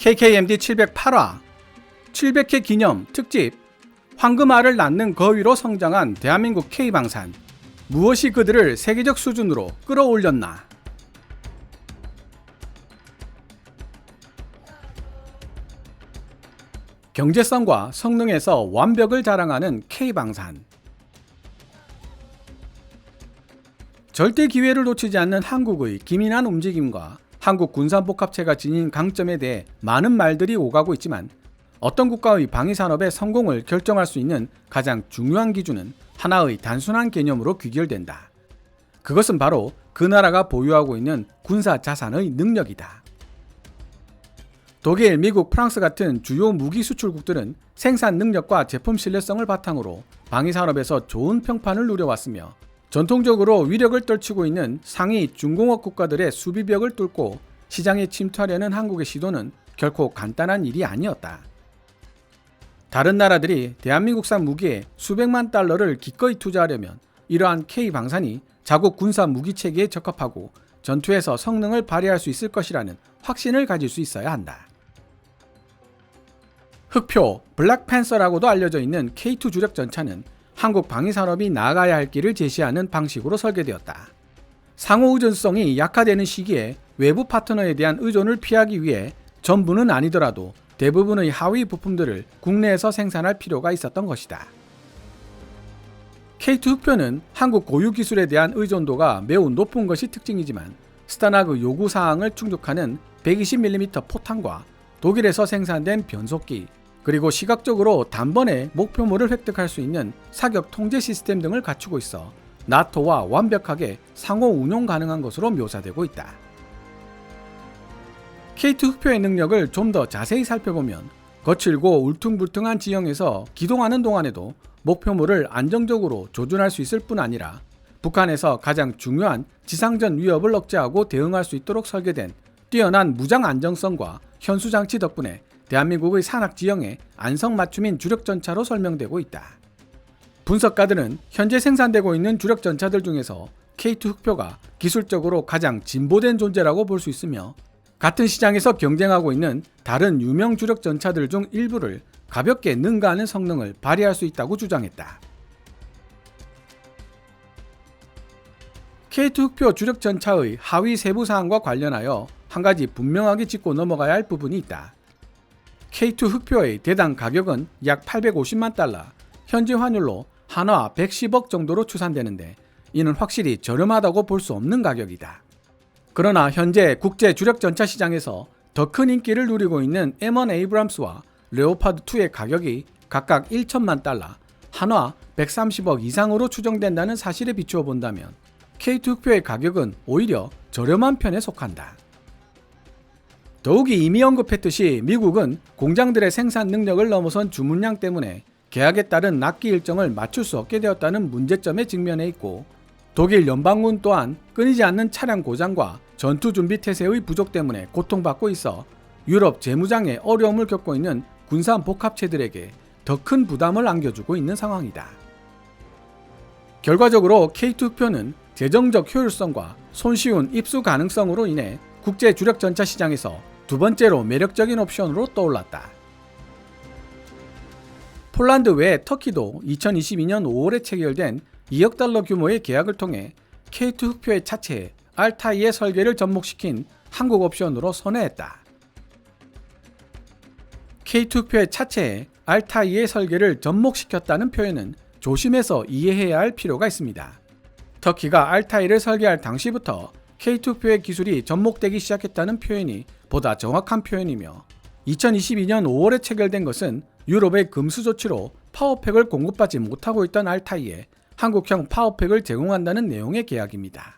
KKMD 708화 700회 기념 특집 황금알을 낳는 거위로 성장한 대한민국 K방산, 무엇이 그들을 세계적 수준으로 끌어올렸나? 경제성과 성능에서 완벽을 자랑하는 K방산. 절대 기회를 놓치지 않는 한국의 기민한 움직임과 한국 군산복합체가 지닌 강점에 대해 많은 말들이 오가고 있지만, 어떤 국가의 방위산업의 성공을 결정할 수 있는 가장 중요한 기준은 하나의 단순한 개념으로 귀결된다. 그것은 바로 그 나라가 보유하고 있는 군사 자산의 능력이다. 독일, 미국, 프랑스 같은 주요 무기 수출국들은 생산 능력과 제품 신뢰성을 바탕으로 방위산업에서 좋은 평판을 누려왔으며, 전통적으로 위력을 떨치고 있는 상위 중공업 국가들의 수비벽을 뚫고 시장에 침투하려는 한국의 시도는 결코 간단한 일이 아니었다. 다른 나라들이 대한민국산 무기에 수백만 달러를 기꺼이 투자하려면 이러한 K방산이 자국 군사 무기 체계에 적합하고 전투에서 성능을 발휘할 수 있을 것이라는 확신을 가질 수 있어야 한다. 흑표, 블랙팬서라고도 알려져 있는 K2 주력 전차는 한국 방위산업이 나아가야 할 길을 제시하는 방식으로 설계되었다. 상호 의존성이 약화되는 시기에 외부 파트너에 대한 의존을 피하기 위해 전부는 아니더라도 대부분의 하위 부품들을 국내에서 생산할 필요가 있었던 것이다. K2 흑표는 한국 고유 기술에 대한 의존도가 매우 높은 것이 특징이지만, 스타나그 요구사항을 충족하는 120mm 포탄과 독일에서 생산된 변속기, 그리고 시각적으로 단번에 목표물을 획득할 수 있는 사격 통제 시스템 등을 갖추고 있어 나토와 완벽하게 상호 운용 가능한 것으로 묘사되고 있다. K2 흑표의 능력을 좀 더 자세히 살펴보면, 거칠고 울퉁불퉁한 지형에서 기동하는 동안에도 목표물을 안정적으로 조준할 수 있을 뿐 아니라 북한에서 가장 중요한 지상전 위협을 억제하고 대응할 수 있도록 설계된 뛰어난 무장 안정성과 현수장치 덕분에 대한민국의 산악 지형에 안성맞춤인 주력전차로 설명되고 있다. 분석가들은 현재 생산되고 있는 주력전차들 중에서 K2 흑표가 기술적으로 가장 진보된 존재라고 볼 수 있으며, 같은 시장에서 경쟁하고 있는 다른 유명 주력전차들 중 일부를 가볍게 능가하는 성능을 발휘할 수 있다고 주장했다. K2 흑표 주력전차의 하위 세부사항과 관련하여 한 가지 분명하게 짚고 넘어가야 할 부분이 있다. K2 흑표의 대당 가격은 약 850만 달러, 현지 환율로 한화 110억 정도로 추산되는데, 이는 확실히 저렴하다고 볼 수 없는 가격이다. 그러나 현재 국제 주력 전차 시장에서 더 큰 인기를 누리고 있는 M1 에이브람스와 레오파드2의 가격이 각각 1천만 달러, 한화 130억 이상으로 추정된다는 사실에 비추어 본다면 K2 흑표의 가격은 오히려 저렴한 편에 속한다. 더욱이 이미 언급했듯이 미국은 공장들의 생산 능력을 넘어선 주문량 때문에 계약에 따른 납기 일정을 맞출 수 없게 되었다는 문제점에 직면해 있고, 독일 연방군 또한 끊이지 않는 차량 고장과 전투 준비 태세의 부족 때문에 고통받고 있어 유럽 재무장에 어려움을 겪고 있는 군산 복합체들에게 더 큰 부담을 안겨주고 있는 상황이다. 결과적으로 K2 흑표는 재정적 효율성과 손쉬운 입수 가능성으로 인해 국제 주력 전차 시장에서 두 번째로 매력적인 옵션으로 떠올랐다. 폴란드 외 터키도 2022년 5월에 체결된 2억 달러 규모의 계약을 통해 K2 흑표의 차체에 알타이의 설계를 접목시킨 한국 옵션으로 선회했다. K2 흑표의 차체에 알타이의 설계를 접목시켰다는 표현은 조심해서 이해해야 할 필요가 있습니다. 터키가 알타이를 설계할 당시부터 K2 흑표의 기술이 접목되기 시작했다는 표현이 보다 정확한 표현이며, 2022년 5월에 체결된 것은 유럽의 금수 조치로 파워팩을 공급받지 못하고 있던 알타이에 한국형 파워팩을 제공한다는 내용의 계약입니다.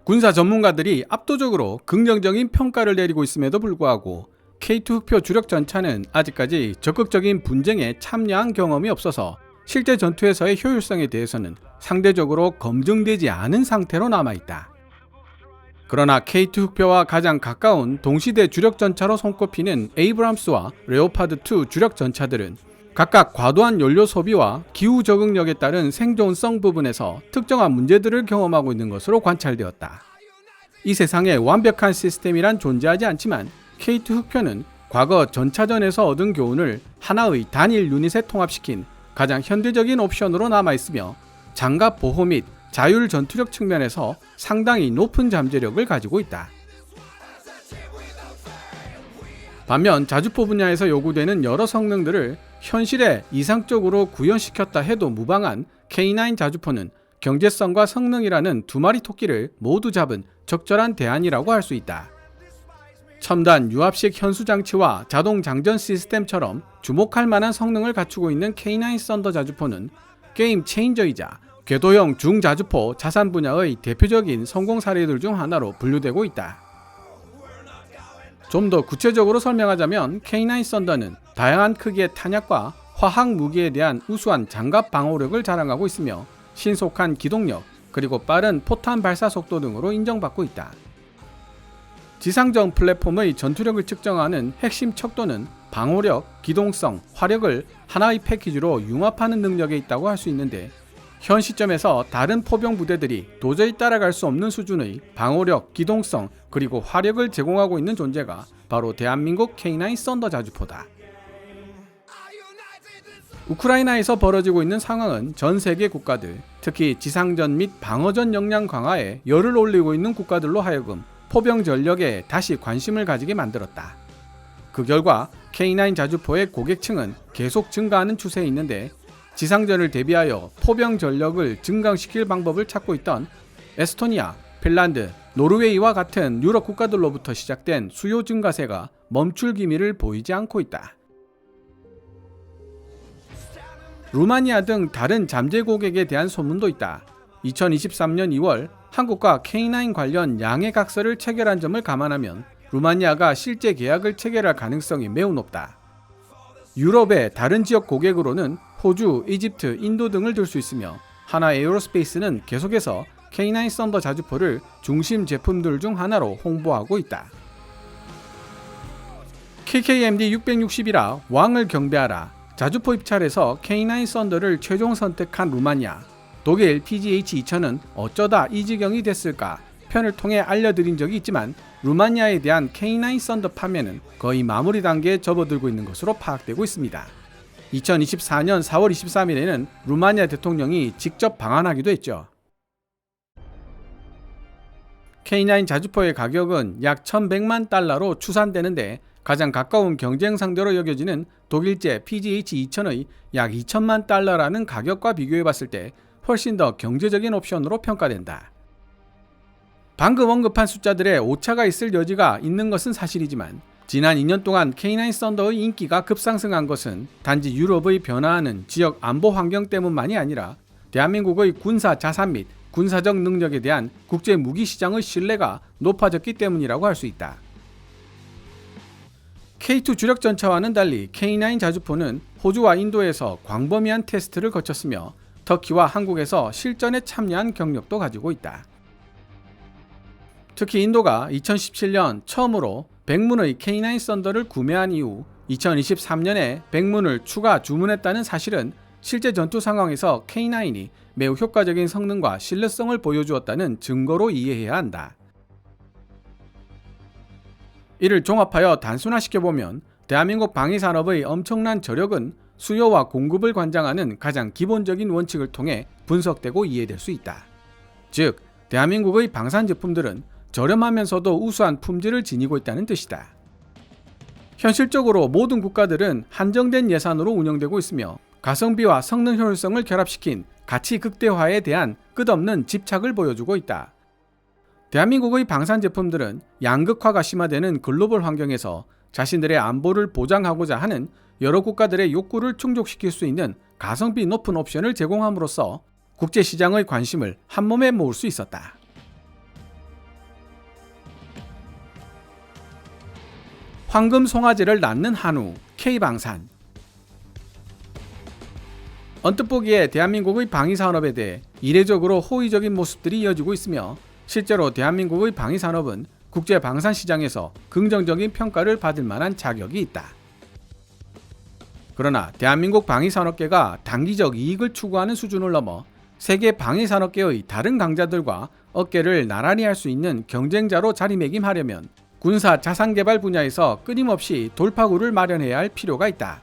군사 전문가들이 압도적으로 긍정적인 평가를 내리고 있음에도 불구하고 K2 흑표 주력 전차는 아직까지 적극적인 분쟁에 참여한 경험이 없어서 실제 전투에서의 효율성에 대해서는 상대적으로 검증되지 않은 상태로 남아있다. 그러나 K2 흑표와 가장 가까운 동시대 주력 전차로 손꼽히는 에이브람스와 레오파드2 주력 전차들은 각각 과도한 연료 소비와 기후 적응력에 따른 생존성 부분에서 특정한 문제들을 경험하고 있는 것으로 관찰되었다. 이 세상에 완벽한 시스템이란 존재하지 않지만 K2 흑표는 과거 전차전에서 얻은 교훈을 하나의 단일 유닛에 통합시킨 가장 현대적인 옵션으로 남아있으며 장갑 보호 및 자율 전투력 측면에서 상당히 높은 잠재력을 가지고 있다. 반면 자주포 분야에서 요구되는 여러 성능들을 현실에 이상적으로 구현시켰다 해도 무방한 K9 자주포는 경제성과 성능이라는 두 마리 토끼를 모두 잡은 적절한 대안이라고 할 수 있다. 첨단 유압식 현수 장치와 자동 장전 시스템처럼 주목할 만한 성능을 갖추고 있는 K9 썬더 자주포는 게임 체인저이자 궤도형 중자주포 자산 분야의 대표적인 성공 사례들 중 하나로 분류되고 있다. 좀 더 구체적으로 설명하자면 K9 썬더는 다양한 크기의 탄약과 화학 무기에 대한 우수한 장갑 방어력을 자랑하고 있으며 신속한 기동력 그리고 빠른 포탄 발사 속도 등으로 인정받고 있다. 지상정 플랫폼의 전투력을 측정하는 핵심 척도는 방어력, 기동성, 화력을 하나의 패키지로 융합하는 능력에 있다고 할 수 있는데 현 시점에서 다른 포병 부대들이 도저히 따라갈 수 없는 수준의 방어력, 기동성, 그리고 화력을 제공하고 있는 존재가 바로 대한민국 K9 썬더 자주포다. 우크라이나에서 벌어지고 있는 상황은 전 세계 국가들, 특히 지상전 및 방어전 역량 강화에 열을 올리고 있는 국가들로 하여금 포병 전력에 다시 관심을 가지게 만들었다. 그 결과 K9 자주포의 고객층은 계속 증가하는 추세에 있는데 지상전을 대비하여 포병 전력을 증강시킬 방법을 찾고 있던 에스토니아, 핀란드, 노르웨이와 같은 유럽 국가들로부터 시작된 수요 증가세가 멈출 기미를 보이지 않고 있다. 루마니아 등 다른 잠재 고객에 대한 소문도 있다. 2023년 2월 한국과 K9 관련 양해 각서를 체결한 점을 감안하면 루마니아가 실제 계약을 체결할 가능성이 매우 높다. 유럽의 다른 지역 고객으로는 호주, 이집트, 인도 등을 들 수 있으며 하나 에어로스페이스는 계속해서 K9 썬더 자주포를 중심 제품들 중 하나로 홍보하고 있다. KKMD 660이라 왕을 경배하라. 자주포 입찰에서 K9 썬더를 최종 선택한 루마니아. 독일 PGH-2000은 어쩌다 이 지경이 됐을까 편을 통해 알려드린 적이 있지만 루마니아에 대한 K9 썬더 판매는 거의 마무리 단계에 접어들고 있는 것으로 파악되고 있습니다. 2024년 4월 23일에는 루마니아 대통령이 직접 방한하기도 했죠. K9 자주포의 가격은 약 1100만 달러로 추산되는데 가장 가까운 경쟁 상대로 여겨지는 독일제 PGH-2000의 약 2000만 달러라는 가격과 비교해봤을 때 훨씬 더 경제적인 옵션으로 평가된다. 방금 언급한 숫자들의 오차가 있을 여지가 있는 것은 사실이지만 지난 2년 동안 K9 썬더의 인기가 급상승한 것은 단지 유럽의 변화하는 지역 안보 환경 때문만이 아니라 대한민국의 군사 자산 및 군사적 능력에 대한 국제 무기 시장의 신뢰가 높아졌기 때문이라고 할 수 있다. K2 주력 전차와는 달리 K9 자주포는 호주와 인도에서 광범위한 테스트를 거쳤으며 터키와 한국에서 실전에 참여한 경력도 가지고 있다. 특히 인도가 2017년 처음으로 100문의 K9 썬더를 구매한 이후 2023년에 100문을 추가 주문했다는 사실은 실제 전투 상황에서 K9이 매우 효과적인 성능과 신뢰성을 보여주었다는 증거로 이해해야 한다. 이를 종합하여 단순화시켜보면 대한민국 방위산업의 엄청난 저력은 수요와 공급을 관장하는 가장 기본적인 원칙을 통해 분석되고 이해될 수 있다. 즉, 대한민국의 방산 제품들은 저렴하면서도 우수한 품질을 지니고 있다는 뜻이다. 현실적으로 모든 국가들은 한정된 예산으로 운영되고 있으며 가성비와 성능 효율성을 결합시킨 가치 극대화에 대한 끝없는 집착을 보여주고 있다. 대한민국의 방산 제품들은 양극화가 심화되는 글로벌 환경에서 자신들의 안보를 보장하고자 하는 여러 국가들의 욕구를 충족시킬 수 있는 가성비 높은 옵션을 제공함으로써 국제시장의 관심을 한몸에 모을 수 있었다. 황금 송아지를 낳는 한우, K방산. 언뜻 보기에 대한민국의 방위산업에 대해 이례적으로 호의적인 모습들이 이어지고 있으며 실제로 대한민국의 방위산업은 국제 방산 시장에서 긍정적인 평가를 받을 만한 자격이 있다. 그러나 대한민국 방위산업계가 단기적 이익을 추구하는 수준을 넘어 세계 방위산업계의 다른 강자들과 어깨를 나란히 할 수 있는 경쟁자로 자리매김하려면 군사 자산개발 분야에서 끊임없이 돌파구를 마련해야 할 필요가 있다.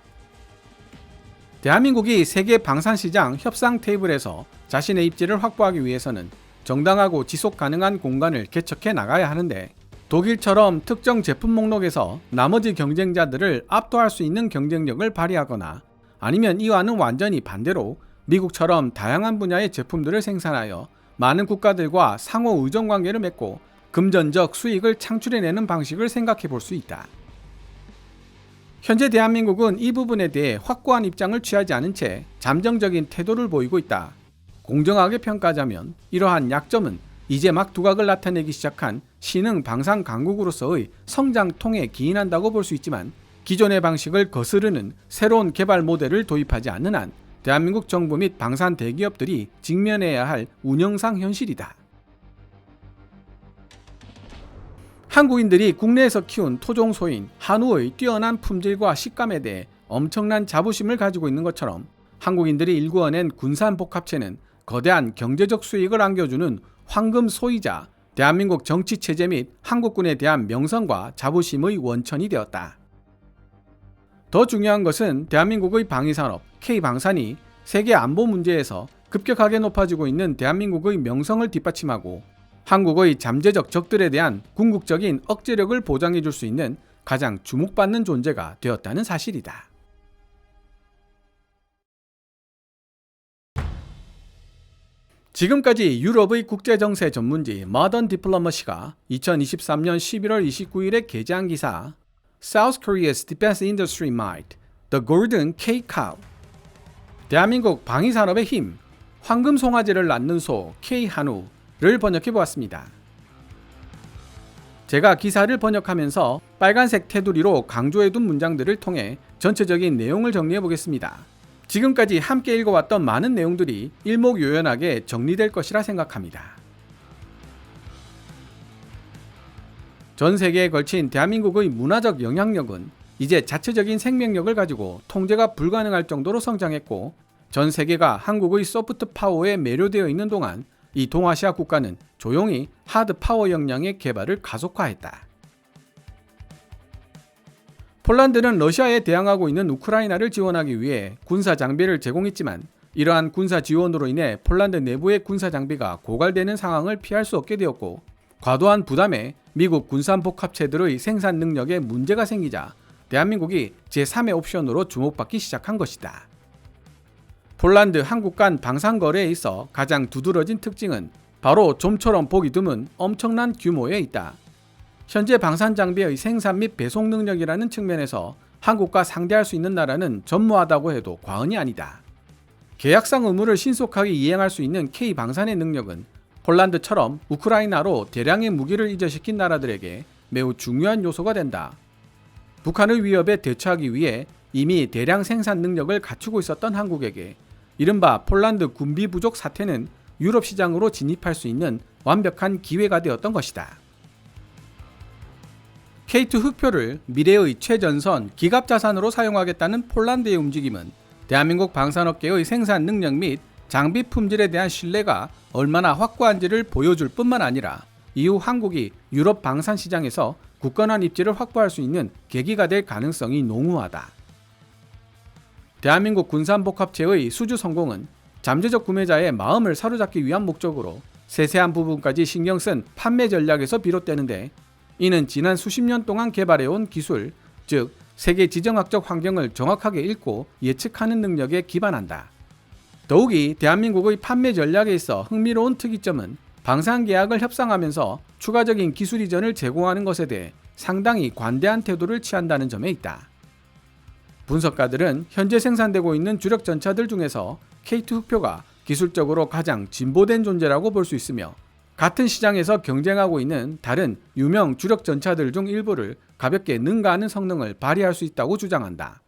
대한민국이 세계 방산시장 협상 테이블에서 자신의 입지를 확보하기 위해서는 정당하고 지속 가능한 공간을 개척해 나가야 하는데, 독일처럼 특정 제품 목록에서 나머지 경쟁자들을 압도할 수 있는 경쟁력을 발휘하거나, 아니면 이와는 완전히 반대로 미국처럼 다양한 분야의 제품들을 생산하여 많은 국가들과 상호 의존 관계를 맺고 금전적 수익을 창출해내는 방식을 생각해 볼 수 있다. 현재 대한민국은 이 부분에 대해 확고한 입장을 취하지 않은 채 잠정적인 태도를 보이고 있다. 공정하게 평가하자면 이러한 약점은 이제 막 두각을 나타내기 시작한 신흥 방산 강국으로서의 성장통에 기인한다고 볼 수 있지만, 기존의 방식을 거스르는 새로운 개발 모델을 도입하지 않는 한 대한민국 정부 및 방산 대기업들이 직면해야 할 운영상 현실이다. 한국인들이 국내에서 키운 토종소인 한우의 뛰어난 품질과 식감에 대해 엄청난 자부심을 가지고 있는 것처럼, 한국인들이 일구어낸 군산복합체는 거대한 경제적 수익을 안겨주는 황금 소이자 대한민국 정치체제 및 한국군에 대한 명성과 자부심의 원천이 되었다. 더 중요한 것은 대한민국의 방위산업 K방산이 세계 안보 문제에서 급격하게 높아지고 있는 대한민국의 명성을 뒷받침하고 한국의 잠재적 적들에 대한 궁극적인 억제력을 보장해 줄 수 있는 가장 주목받는 존재가 되었다는 사실이다. 지금까지 유럽의 국제정세 전문지 Modern Diplomacy가 2023년 11월 29일에 게재한 기사 South Korea's Defense Industry Might, The Golden K-Cow, 대한민국 방위산업의 힘, 황금 송아지를 낳는 소 K-한우를 번역해 보았습니다. 제가 기사를 번역하면서 빨간색 테두리로 강조해둔 문장들을 통해 전체적인 내용을 정리해 보겠습니다. 지금까지 함께 읽어왔던 많은 내용들이 일목요연하게 정리될 것이라 생각합니다. 전 세계에 걸친 대한민국의 문화적 영향력은 이제 자체적인 생명력을 가지고 통제가 불가능할 정도로 성장했고, 전 세계가 한국의 소프트 파워에 매료되어 있는 동안 이 동아시아 국가는 조용히 하드 파워 역량의 개발을 가속화했다. 폴란드는 러시아에 대항하고 있는 우크라이나를 지원하기 위해 군사 장비를 제공했지만, 이러한 군사 지원으로 인해 폴란드 내부의 군사 장비가 고갈되는 상황을 피할 수 없게 되었고, 과도한 부담에 미국 군산복합체들의 생산 능력에 문제가 생기자 대한민국이 제3의 옵션으로 주목받기 시작한 것이다. 폴란드 한국 간 방산 거래에 있어 가장 두드러진 특징은 바로 좀처럼 보기 드문 엄청난 규모에 있다. 현재 방산 장비의 생산 및 배송 능력이라는 측면에서 한국과 상대할 수 있는 나라는 전무하다고 해도 과언이 아니다. 계약상 의무를 신속하게 이행할 수 있는 K방산의 능력은 폴란드처럼 우크라이나로 대량의 무기를 이전시킨 나라들에게 매우 중요한 요소가 된다. 북한의 위협에 대처하기 위해 이미 대량 생산 능력을 갖추고 있었던 한국에게 이른바 폴란드 군비 부족 사태는 유럽 시장으로 진입할 수 있는 완벽한 기회가 되었던 것이다. K2 흑표를 미래의 최전선 기갑 자산으로 사용하겠다는 폴란드의 움직임은 대한민국 방산업계의 생산 능력 및 장비 품질에 대한 신뢰가 얼마나 확고한지를 보여줄 뿐만 아니라 이후 한국이 유럽 방산 시장에서 굳건한 입지를 확보할 수 있는 계기가 될 가능성이 농후하다. 대한민국 군산복합체의 수주 성공은 잠재적 구매자의 마음을 사로잡기 위한 목적으로 세세한 부분까지 신경 쓴 판매 전략에서 비롯되는데, 이는 지난 수십 년 동안 개발해온 기술, 즉 세계 지정학적 환경을 정확하게 읽고 예측하는 능력에 기반한다. 더욱이 대한민국의 판매 전략에 있어 흥미로운 특이점은 방산 계약을 협상하면서 추가적인 기술 이전을 제공하는 것에 대해 상당히 관대한 태도를 취한다는 점에 있다. 분석가들은 현재 생산되고 있는 주력 전차들 중에서 K2 흑표가 기술적으로 가장 진보된 존재라고 볼 수 있으며, 같은 시장에서 경쟁하고 있는 다른 유명 주력 전차들 중 일부를 가볍게 능가하는 성능을 발휘할 수 있다고 주장한다.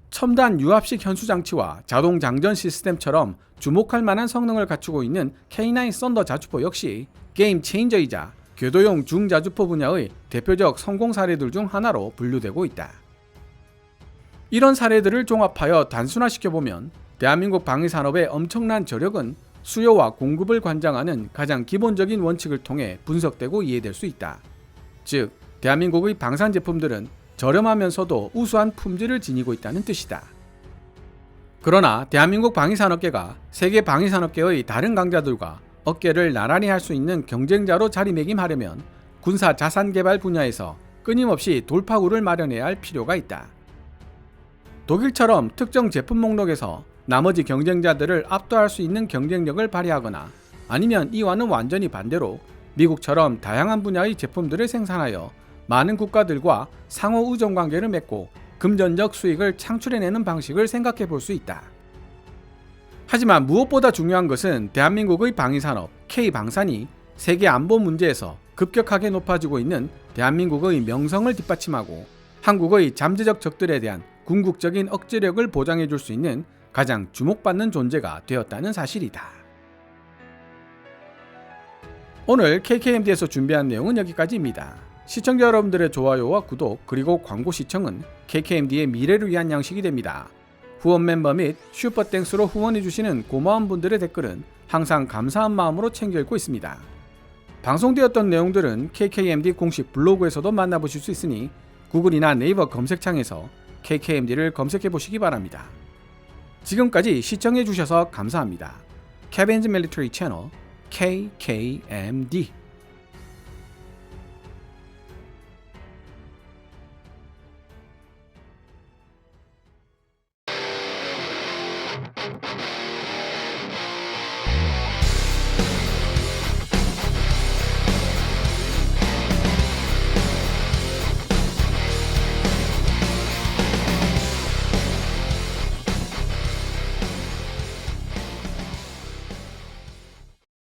첨단 유압식 현수장치와 자동 장전 시스템처럼 주목할 만한 성능을 갖추고 있는 K9 썬더 자주포 역시 게임 체인저이자 궤도용 중자주포 분야의 대표적 성공 사례들 중 하나로 분류되고 있다. 이런 사례들을 종합하여 단순화시켜보면 대한민국 방위산업의 엄청난 저력은 수요와 공급을 관장하는 가장 기본적인 원칙을 통해 분석되고 이해될 수 있다. 즉, 대한민국의 방산 제품들은 저렴하면서도 우수한 품질을 지니고 있다는 뜻이다. 그러나 대한민국 방위산업계가 세계 방위산업계의 다른 강자들과 어깨를 나란히 할 수 있는 경쟁자로 자리매김하려면 군사 자산 개발 분야에서 끊임없이 돌파구를 마련해야 할 필요가 있다. 독일처럼 특정 제품 목록에서 나머지 경쟁자들을 압도할 수 있는 경쟁력을 발휘하거나 아니면 이와는 완전히 반대로 미국처럼 다양한 분야의 제품들을 생산하여 많은 국가들과 상호 의존 관계를 맺고 금전적 수익을 창출해내는 방식을 생각해 볼 수 있다. 하지만 무엇보다 중요한 것은 대한민국의 방위산업 K방산이 세계 안보 문제에서 급격하게 높아지고 있는 대한민국의 명성을 뒷받침하고 한국의 잠재적 적들에 대한 궁극적인 억제력을 보장해 줄 수 있는 가장 주목받는 존재가 되었다는 사실이다. 오늘 KKMD에서 준비한 내용은 여기까지입니다. 시청자 여러분들의 좋아요와 구독 그리고 광고 시청은 KKMD의 미래를 위한 양식이 됩니다. 후원 멤버 및 슈퍼땡스로 후원해주시는 고마운 분들의 댓글은 항상 감사한 마음으로 챙겨 읽고 있습니다. 방송되었던 내용들은 KKMD 공식 블로그에서도 만나보실 수 있으니 구글이나 네이버 검색창에서 KKMD를 검색해 보시기 바랍니다. 지금까지 시청해 주셔서 감사합니다. Kevin's Military Channel KKMD